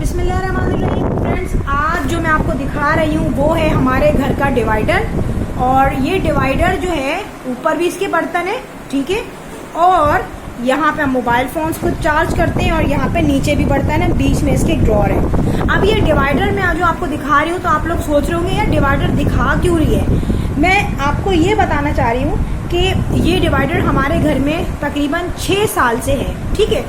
बिस्मिल्लाहिर्रहमानिर्रहीम। फ्रेंड्स, आज जो मैं आपको दिखा रही हूँ वो है हमारे घर का डिवाइडर। और ये डिवाइडर जो है ऊपर भी इसके बर्तन है, ठीक है। और यहाँ पे हम मोबाइल फोन्स को चार्ज करते हैं और यहाँ पे नीचे भी बर्तन है, बीच में इसके ड्रॉर है। अब ये डिवाइडर मैं आज जो आपको दिखा रही हूँ तो आप लोग सोच रहे होंगे यार डिवाइडर दिखा क्यों रही है। मैं आपको ये बताना चाह रही हूँ कि ये डिवाइडर हमारे घर में तकरीबन 6 साल से है, ठीक है।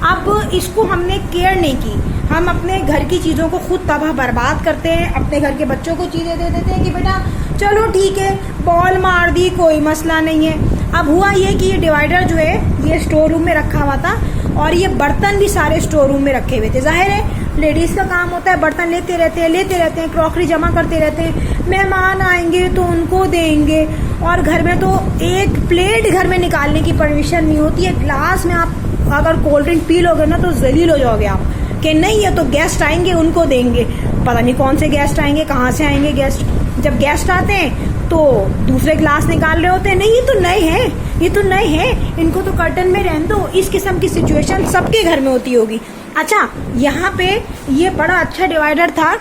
अब इसको हमने केयर नहीं की, हम अपने घर की चीज़ों को खुद तबाह बर्बाद करते हैं, अपने घर के बच्चों को चीज़ें दे देते हैं कि बेटा चलो ठीक है बॉल मार दी कोई मसला नहीं है। अब हुआ ये कि ये डिवाइडर जो है ये स्टोर रूम में रखा हुआ था और ये बर्तन भी सारे स्टोर रूम में रखे हुए थे। जाहिर है लेडीज़ का काम होता है बर्तन लेते रहते हैं, क्रॉकरी जमा करते रहते हैं, मेहमान आएंगे तो उनको देंगे। और घर में तो एक प्लेट घर में निकालने की परमिशन नहीं होती है। ग्लास में आप अगर कोल्ड ड्रिंक पी लोगे ना तो जलील हो जाओगे आप कि नहीं ये तो गेस्ट आएंगे उनको देंगे। पता नहीं कौन से गेस्ट आएंगे, कहाँ से आएंगे गेस्ट। जब गेस्ट आते हैं तो दूसरे ग्लास निकाल रहे होते हैं, नहीं ये तो नए हैं, ये तो नए हैं, इनको तो कर्टन में रहने दो। इस किस्म की सिचुएशन सबके घर में होती होगी। अच्छा, यहाँ पे ये बड़ा अच्छा डिवाइडर था,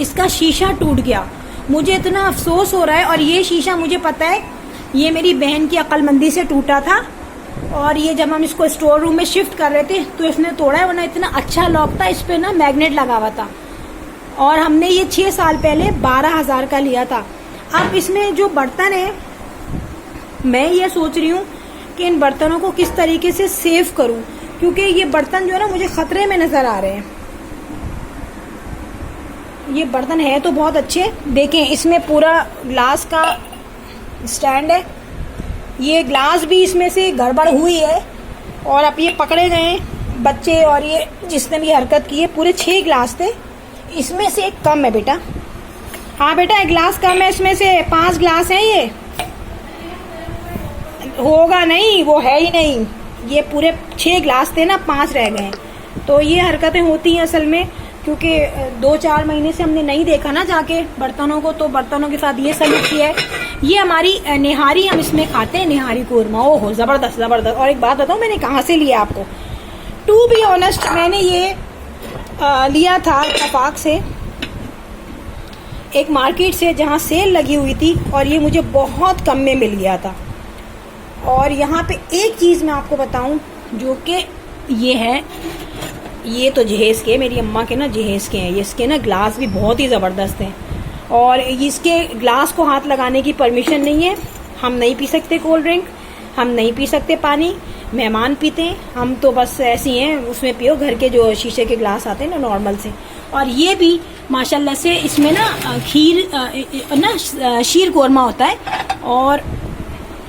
इसका शीशा टूट गया। मुझे इतना अफसोस हो रहा है। और ये शीशा मुझे पता है ये मेरी बहन की अक्लमंदी से टूटा था और ये जब हम इसको स्टोर रूम में शिफ्ट कर रहे थे तो इसने तोड़ा है, वरना इतना अच्छा लॉक था, इस पे ना मैग्नेट लगा हुआ था। और हमने ये 6 साल पहले 12,000 का लिया था। अब इसमें जो बर्तन है मैं ये सोच रही हूँ कि इन बर्तनों को किस तरीके से सेव करूँ, क्योंकि ये बर्तन जो है ना मुझे खतरे में नजर आ रहे हैं। ये बर्तन है तो बहुत अच्छे, देखें इसमें पूरा ग्लास का स्टैंड है, ये ग्लास भी इसमें से गड़बड़ हुई है। और अब ये पकड़े गए बच्चे और ये जिसने भी हरकत की है, पूरे 6 ग्लास थे, इसमें से एक कम है बेटा। हाँ बेटा एक ग्लास कम है, इसमें से 5 ग्लास हैं। ये होगा नहीं, वो है ही नहीं, ये पूरे 6 ग्लास थे ना, 5 रह गए। तो ये हरकतें होती हैं असल में, क्योंकि 2-4 महीने से हमने नहीं देखा ना जाके बर्तनों को, तो बर्तनों के साथ ये सलूक किया है। ये हमारी निहारी हम इसमें खाते हैं, निहारी कोरमा, ओहो जबरदस्त जबरदस्त। और एक बात बताऊँ मैंने कहाँ से लिया आपको, टू बी ऑनेस्ट मैंने ये लिया था इत्तेफाक से, एक मार्केट से जहाँ सेल लगी हुई थी और ये मुझे बहुत कम में मिल गया था। और यहाँ पे एक चीज़ मैं आपको बताऊँ जो कि ये है, ये तो जहेज़ के, मेरी अम्मा के ना जहेज़ के हैं ये, इसके ना ग्लास भी बहुत ही ज़बरदस्त हैं। और इसके ग्लास को हाथ लगाने की परमिशन नहीं है, हम नहीं पी सकते कोल्ड ड्रिंक, हम नहीं पी सकते पानी, मेहमान पीते हैं, हम तो बस ऐसी हैं उसमें पियो, घर के जो शीशे के ग्लास आते हैं ना नॉर्मल से। और ये भी माशाल्लाह से इसमें ना खीर ना शीर कोरमा होता है, और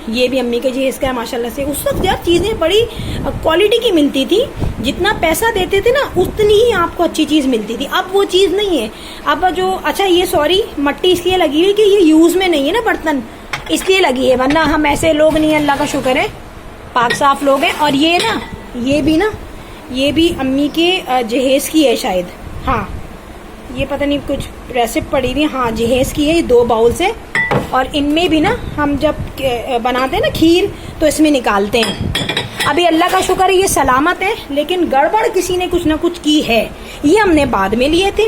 ये भी अम्मी के जहेज़ का है माशाल्लाह से। उस वक्त यार चीज़ें बड़ी क्वालिटी की मिलती थी, जितना पैसा देते थे ना उतनी ही आपको अच्छी चीज़ मिलती थी। अब वो चीज़ नहीं है। अब जो अच्छा ये सॉरी मट्टी इसलिए लगी हुई कि ये यूज़ में नहीं है ना बर्तन, इसलिए लगी है, वरना हम ऐसे लोग नहीं, अल्लाह का शुक्र है पाक साफ लोग हैं। और ये ना ये भी अम्मी के जहेज़ की है शायद, हाँ ये पता नहीं कुछ रेसिपी पड़ी हुई, हाँ जहेज़ की है। ये 2 बाउल से, और इनमें भी ना हम जब बनाते हैं ना खीर तो इसमें निकालते हैं। अभी अल्लाह का शुक्र है ये सलामत है, लेकिन गड़बड़ किसी ने कुछ ना कुछ की है। ये हमने बाद में लिए थे,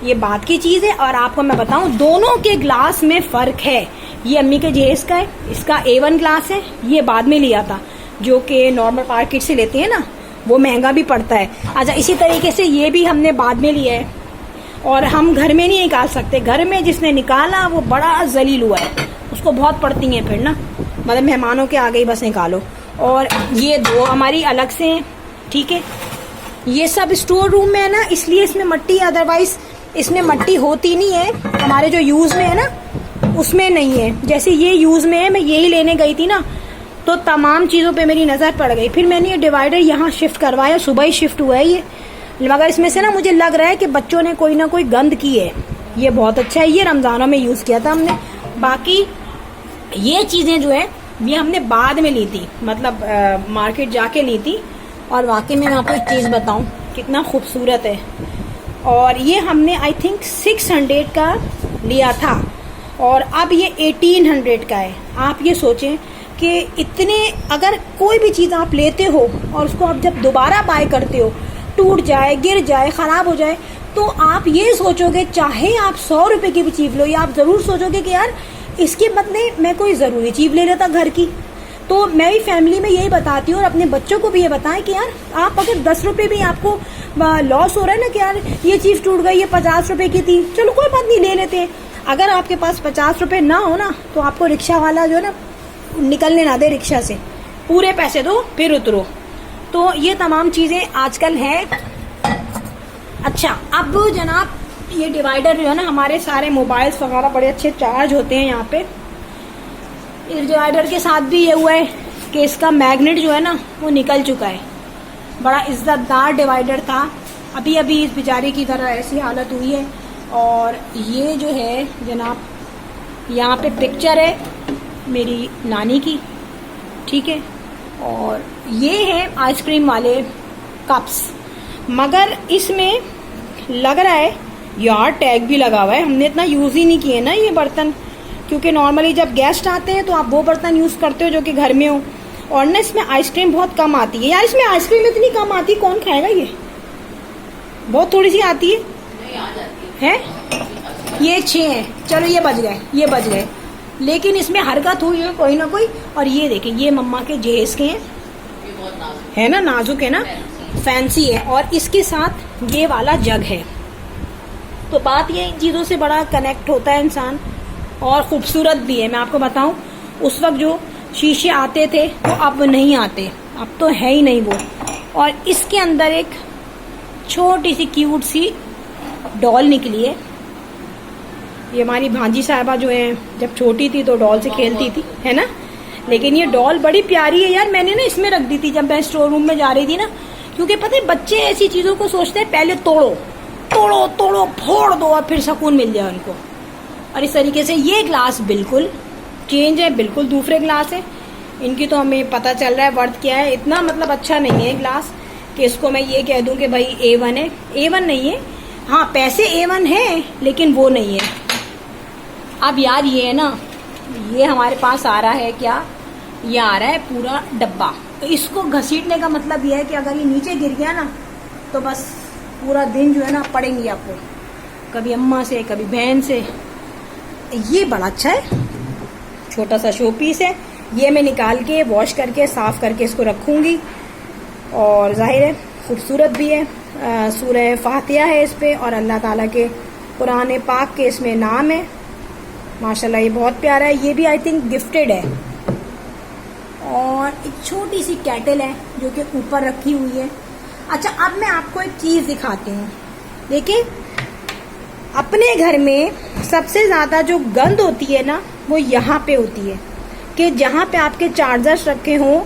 ये बात की चीज़ है। और आपको मैं बताऊं दोनों के ग्लास में फ़र्क है। ये अम्मी के जहेज़ का है, इसका A1 ग्लास है, ये बाद में लिया था, जो कि नॉर्मल मार्केट से लेते हैं ना वो महंगा भी पड़ता है। अच्छा इसी तरीके से ये भी हमने बाद में लिया है, और हम घर में नहीं निकाल सकते, घर में जिसने निकाला वो बड़ा जलील हुआ है, उसको बहुत पड़ती हैं फिर ना, मतलब मेहमानों के आगे ही बस निकालो। और ये 2 हमारी अलग से हैं, ठीक है। ये सब स्टोर रूम में है ना, इसलिए इसमें मट्टी, अदरवाइज इसमें मट्टी होती नहीं है, हमारे जो यूज़ में है ना उसमें नहीं है। जैसे ये यूज़ में है, मैं यही लेने गई थी ना तो तमाम चीज़ों पे मेरी नज़र पड़ गई। फिर मैंने ये डिवाइडर यहाँ शिफ्ट करवाया, सुबह ही शिफ्ट हुआ है ये, मगर इसमें से ना मुझे लग रहा है कि बच्चों ने कोई ना कोई गंद की है। ये बहुत अच्छा है, ये रमज़ानों में यूज़ किया था हमने। बाकी ये चीज़ें जो है ये हमने बाद में ली थी, मतलब मार्केट जाके ली थी। और वाकई में मैं आपको एक चीज़ बताऊं कितना खूबसूरत है। और ये हमने आई थिंक 600 का लिया था और अब ये 1800 का है। आप ये सोचें कि इतने, अगर कोई भी चीज़ आप लेते हो और उसको आप जब दोबारा बाय करते हो टूट जाए, गिर जाए, खराब हो जाए, तो आप ये सोचोगे, चाहे आप 100 रुपए की भी चीज लो, या आप जरूर सोचोगे कि यार इसके बदले मैं कोई जरूरी चीज ले लेता घर की। तो मैं भी फैमिली में यही बताती हूँ और अपने बच्चों को भी ये बताएं कि यार आप अगर 10 रुपए भी आपको लॉस हो रहा है ना कि यार ये चीज टूट गई, ये 50 रुपए की थी, चलो कोई बात नहीं, ले लेते हैं। अगर आपके पास 50 रुपए ना हो ना, तो आपको रिक्शा वाला जो है ना निकलने ना दे रिक्शा से, पूरे पैसे दो फिर उतरो। तो ये तमाम चीजें आजकल है। अच्छा, अब जनाब ये डिवाइडर जो है ना, हमारे सारे मोबाइल्स वगैरह बड़े अच्छे चार्ज होते हैं यहाँ पे। इस डिवाइडर के साथ भी ये हुआ है कि इसका मैग्नेट जो है ना वो निकल चुका है। बड़ा इज्जतदार डिवाइडर था, अभी अभी इस बेचारे की तरह ऐसी हालत हुई है। और ये जो है जनाब, यहाँ पे पिक्चर है मेरी नानी की, ठीक है। और ये है आइसक्रीम वाले कप्स, मगर इसमें लग रहा है यार टैग भी लगा हुआ है। हमने इतना यूज ही नहीं किए ना ये बर्तन, क्योंकि नॉर्मली जब गेस्ट आते हैं तो आप वो बर्तन यूज करते हो जो कि घर में हो। और ना इसमें आइसक्रीम बहुत कम आती है यार, इसमें आइसक्रीम इतनी कम आती है, कौन खाएगा ये? बहुत थोड़ी सी आती है, है? ये 6 है, चलो ये बच गए, ये बच गए, लेकिन इसमें हरकत हुई है कोई ना कोई। और ये देखें, ये मम्मा के जहेज के हैं, है ना, नाजुक है ना, फैंसी है। और इसके साथ ये वाला जग है। तो बात ये, इन चीजों से बड़ा कनेक्ट होता है इंसान, और खूबसूरत भी है। मैं आपको बताऊं, उस वक्त जो शीशे आते थे वो अब नहीं आते, अब तो है ही नहीं वो। और इसके अंदर एक छोटी सी क्यूट सी डॉल निकली है। ये हमारी भांजी साहिबा जो है जब छोटी थी तो डॉल से खेलती थी, है ना। लेकिन ये डॉल बड़ी प्यारी है यार, मैंने ना इसमें रख दी थी जब मैं स्टोर रूम में जा रही थी ना, क्योंकि पता है बच्चे ऐसी चीजों को सोचते हैं पहले तोड़ो तोड़ो तोड़ो, फोड़ दो और फिर सुकून मिल जाए उनको। और इस तरीके से ये ग्लास बिल्कुल चेंज है, बिल्कुल दूसरे ग्लास है इनकी। तो हमें पता चल रहा है वर्थ क्या है। इतना मतलब अच्छा नहीं है ग्लास कि इसको मैं ये कह दूं कि भाई A1 है। A1 नहीं है, हाँ पैसे A1 है, लेकिन वो नहीं है। अब यार ये है ना, ये हमारे पास आ रहा है क्या, ये आ रहा है पूरा डब्बा। तो इसको घसीटने का मतलब ये है कि अगर ये नीचे गिर गया ना तो बस पूरा दिन जो है ना पड़ेंगी आपको, कभी अम्मा से कभी बहन से। ये बड़ा अच्छा है, छोटा सा शो पीस है। ये मैं निकाल के वॉश करके साफ करके इसको रखूंगी। और जाहिर है खूबसूरत भी है, सूरह फातिहा है इस पे और अल्लाह ताला के कुरान पाक के इसमें नाम है। माशाल्लाह ये बहुत प्यारा है। ये भी आई थिंक गिफ्टेड है। और एक छोटी सी कैटल है जो कि ऊपर रखी हुई है। अच्छा, अब मैं आपको एक चीज दिखाती हूँ। देखिए, अपने घर में सबसे ज्यादा जो गंद होती है ना वो यहाँ पे होती है कि जहाँ पे आपके चार्जर्स रखे हों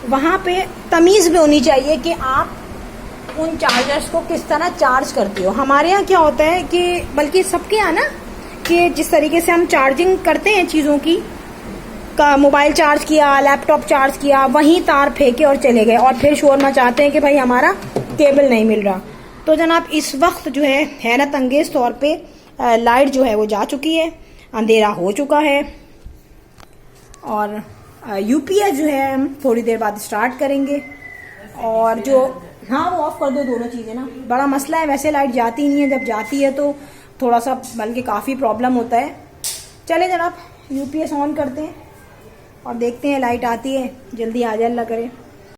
वहाँ पे तमीज भी होनी चाहिए कि आप उन चार्जर्स को किस तरह चार्ज करते हो। हमारे यहाँ क्या होता है कि, बल्कि सबके यहाँ ना, कि जिस तरीके से हम चार्जिंग करते हैं चीजों की, का मोबाइल चार्ज किया, लैपटॉप चार्ज किया, वहीं तार फेंके और चले गए और फिर शोर मचाते हैं कि भाई हमारा केबल नहीं मिल रहा। तो जनाब इस वक्त जो है हैरत अंगेज तौर पे लाइट जो है वो जा चुकी है, अंधेरा हो चुका है। और यूपीएस जो है हम थोड़ी देर बाद स्टार्ट करेंगे। और जो, हाँ वो ऑफ कर दो दोनों चीजें ना, बड़ा मसला है। वैसे लाइट जाती नहीं है, जब जाती है तो थोड़ा सा बल्कि काफी प्रॉब्लम होता है। चले जनाब यूपीएस ऑन करते हैं और देखते हैं लाइट आती है, जल्दी आ जाए अल्लाह करे।